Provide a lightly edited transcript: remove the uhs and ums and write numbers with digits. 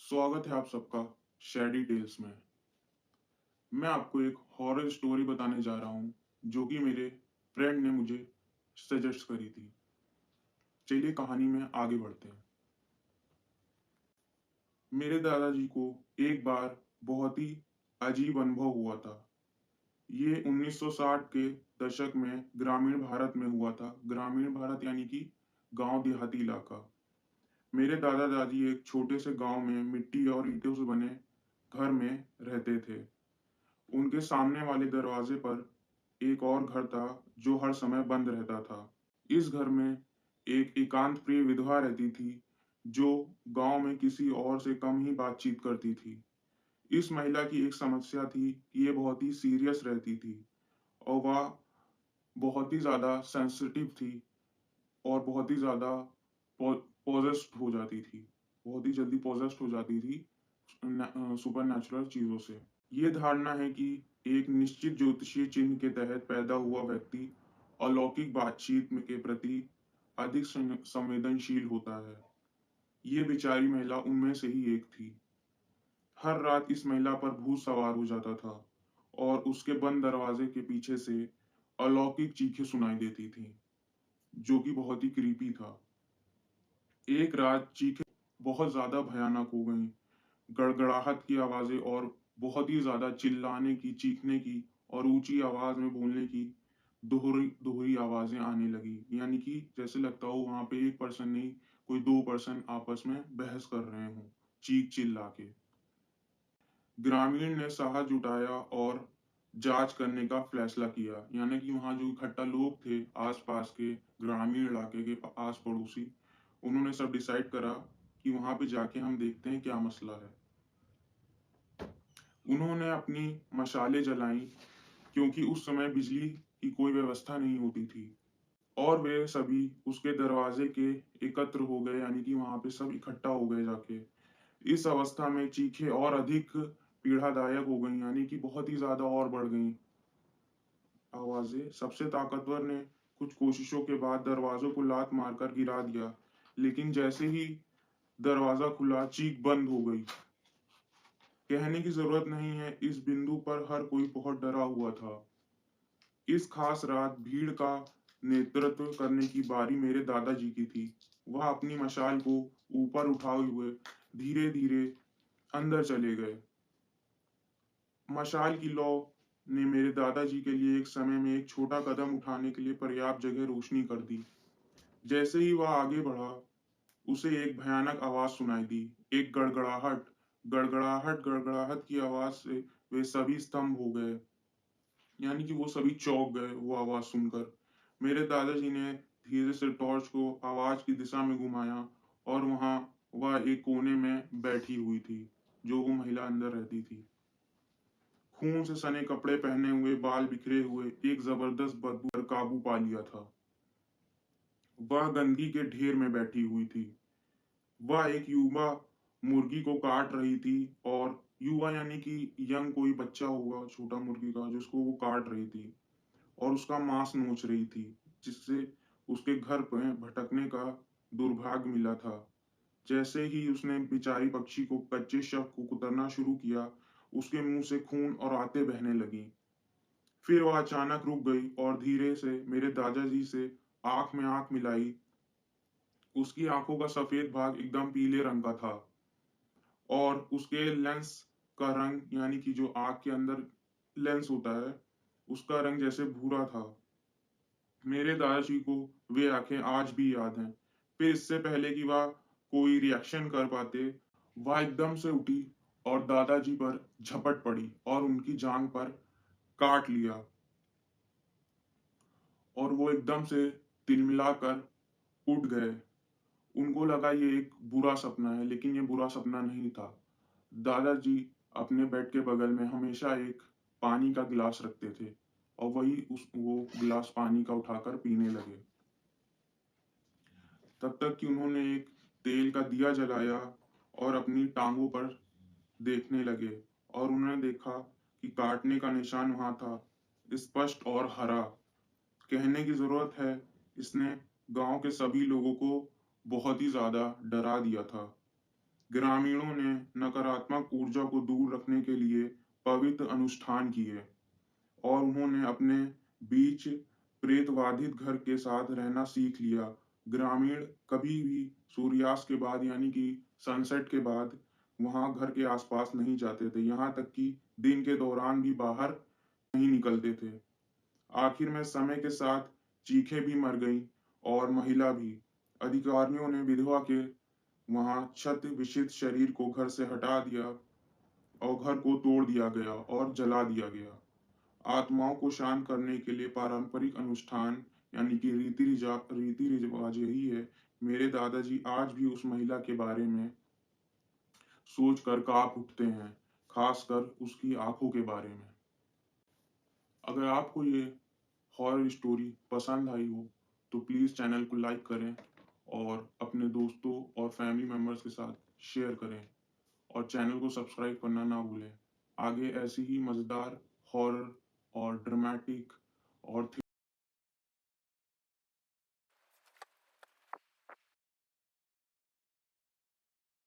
स्वागत है आप सबका शैडी टेल्स में। मैं आपको एक हॉरर स्टोरी बताने जा रहा हूँ जो कि मेरे फ्रेंड ने मुझे सजेस्ट करी थी। चलिए कहानी में आगे बढ़ते हैं। मेरे दादाजी को एक बार बहुत ही अजीब अनुभव हुआ था। ये 1960 के दशक में ग्रामीण भारत में हुआ था। ग्रामीण भारत यानी कि गांव देहाती इलाका। मेरे दादा दादी एक छोटे से गांव में मिट्टी और ईंटों से बने घर में रहते थे। उनके सामने वाले दरवाजे पर एक और घर था जो हर समय बंद रहता था। इस घर में एक एकांत प्रिय विधवा रहती थी जो गांव में किसी और से कम ही बातचीत करती थी। इस महिला की एक समस्या थी कि ये बहुत ही सीरियस रहती थी और वह बहुत ही ज़्यादा सेंसिटिव थी और बहुत ही ज़्यादा पॉजेस्ड हो जाती थी। बहुत ही जल्दी पॉजेस्ड हो जाती थी सुपर नेचुरल चीज़ों से। ये धारणा है कि एक निश्चित ज्योतिषीय चिन्ह के तहत पैदा हुआ व्यक्ति अलौकिक बातचीत के प्रति अधिक संवेदनशील होता है। ये बेचारी महिला उनमें से ही एक थी। हर रात इस महिला पर भूत सवार हो जाता था और उसके बंद दरवाजे के पीछे से अलौकिक चीखें सुनाई देती थी, जो कि बहुत ही क्रीपी था। एक रात चीखें बहुत ज्यादा भयानक हो गईं। गड़गड़ाहट की आवाजें और बहुत ही ज़्यादा चिल्लाने की, चीखने की और ऊँची आवाज़ में बोलने की दोहरी दोहरी आवाज़ें आने लगी। यानी कि जैसे लगता हो वहाँ पे 1 पर्सन नहीं, कोई 2 पर्सन आपस में बहस कर रहे हों, चीख-चिल्ला के। ग्रामीण ने साहस जुटाया और जाँच करने का फैसला किया। यानी कि वहाँ जो इकट्ठा लोग थे, आस-पास के ग्रामीण इलाके के आस-पड़ोसी, उन्होंने सब डिसाइड करा कि वहाँ पे जाके हम देखते हैं क्या मसला है। उन्होंने अपनी मशालें जलाईं क्योंकि उस समय बिजली की कोई व्यवस्था नहीं होती थी और वे सभी उसके दरवाजे के एकत्र हो गए, यानी कि वहां पे सब इकट्ठा हो गए जाके। इस अवस्था में चीखें और अधिक पीड़ादायक हो गई, यानी कि बहुत ही ज्यादा और बढ़ गई आवाजें। सबसे ताकतवर ने कुछ कोशिशों के बाद दरवाजों को लात मारकर गिरा दिया, लेकिन जैसे ही दरवाजा खुला चीख बंद हो गई। कहने की जरूरत नहीं है, इस बिंदु पर हर कोई बहुत डरा हुआ था। इस खास रात भीड़ का नेतृत्व करने की बारी मेरे दादाजी की थी। वह अपनी मशाल को ऊपर उठाए हुए धीरे धीरे अंदर चले गए। मशाल की लौ ने मेरे दादाजी के लिए एक समय में एक छोटा कदम उठाने के लिए पर्याप्त जगह रोशनी कर दी। जैसे ही वह आगे बढ़ा, उसे एक भयानक आवाज सुनाई दी। एक गड़गड़ाहट, गड़गड़ाहट, गड़गड़ाहट की आवाज से वे सभी स्तंभ हो गए। यानी कि वो सभी चौंक गए वो आवाज सुनकर। मेरे दादाजी ने धीरे से टॉर्च को आवाज की दिशा में घुमाया और वहां वह एक कोने में बैठी हुई थी, जो वो महिला अंदर रहती थी। खून से सने कपड़े पहने हुए, बाल बिखरे हुए, एक जबरदस्त बदबू पर काबू पा लिया था। वह गंदगी के ढेर में बैठी हुई थी। वह एक युवा मुर्गी को काट रही थी और युवा यानी कि यंग कोई बच्चा होगा छोटा मुर्गी का, जिसको वो काट रही थी और उसका मांस नोच रही थी, जिससे उसके घर पे भटकने का दुर्भाग्य मिला था। जैसे ही उसने बेचारी पक्षी को कच्चे शव को कुतरना शुरू किया, उसके मुंह से खून और आंतें बहने लगी। फिर वह अचानक रुक गई और धीरे से मेरे दादाजी से आंख में आंख मिलाई। उसकी आंखों का सफेद भाग एकदम पीले रंग का था और उसके लेंस का रंग, यानी कि जो आंख के अंदर लेंस होता है, उसका रंग जैसे भूरा था। मेरे दादाजी को वे आंखें आज भी याद हैं। फिर इससे पहले कि वह कोई रिएक्शन कर पाते, वह एकदम से उठी और दादाजी पर झपट पड़ी और उनकी जांग पर काट लिया और वो एकदम से तिलमिलाकर उठ गए। उनको लगा ये एक बुरा सपना है, लेकिन ये बुरा सपना नहीं था। दादाजी अपने बेड के बगल में हमेशा एक पानी का गिलास रखते थे और वही वो गिलास पानी का उठाकर पीने लगे। तब तक कि उन्होंने एक तेल का दिया जलाया और अपनी टांगों पर देखने लगे और उन्होंने देखा कि काटने का निशान वहां था, स्पष्ट और हरा। कहने की जरूरत है, इसने गांव के सभी लोगों को बहुत ही ज्यादा डरा दिया था। ग्रामीणों ने नकारात्मक ऊर्जा को दूर रखने के लिए पवित्र अनुष्ठान किए और उन्होंने अपने बीच प्रेतबाधित घर के साथ रहना सीख लिया। ग्रामीण कभी भी सूर्यास्त के बाद यानी कि सनसेट के बाद वहाँ घर के आसपास नहीं जाते थे। यहाँ तक कि दिन के दौरान भी बाहर नहीं निकलते थे। आखिर में समय के साथ चीखें भी मर गईं और महिला भी। अधिकारियों ने विधवा के वहाँ क्षत विक्षत शरीर को घर से हटा दिया और घर को तोड़ दिया गया और जला दिया गया। आत्माओं को शांत करने के लिए पारंपरिक अनुष्ठान यानी कि रीति रिवाज यही है। मेरे दादाजी आज भी उस महिला के बारे में सोच कर कांप उठते हैं, खासकर उसकी आंखों के बारे में। अगर आपको ये हॉरर स्टोरी पसंद आई हो तो प्लीज़ चैनल को लाइक करें और अपने दोस्तों और फैमिली मेम्बर्स के साथ शेयर करें और चैनल को सब्सक्राइब करना ना भूलें। आगे ऐसी ही मज़ेदार हॉरर और ड्रामेटिक और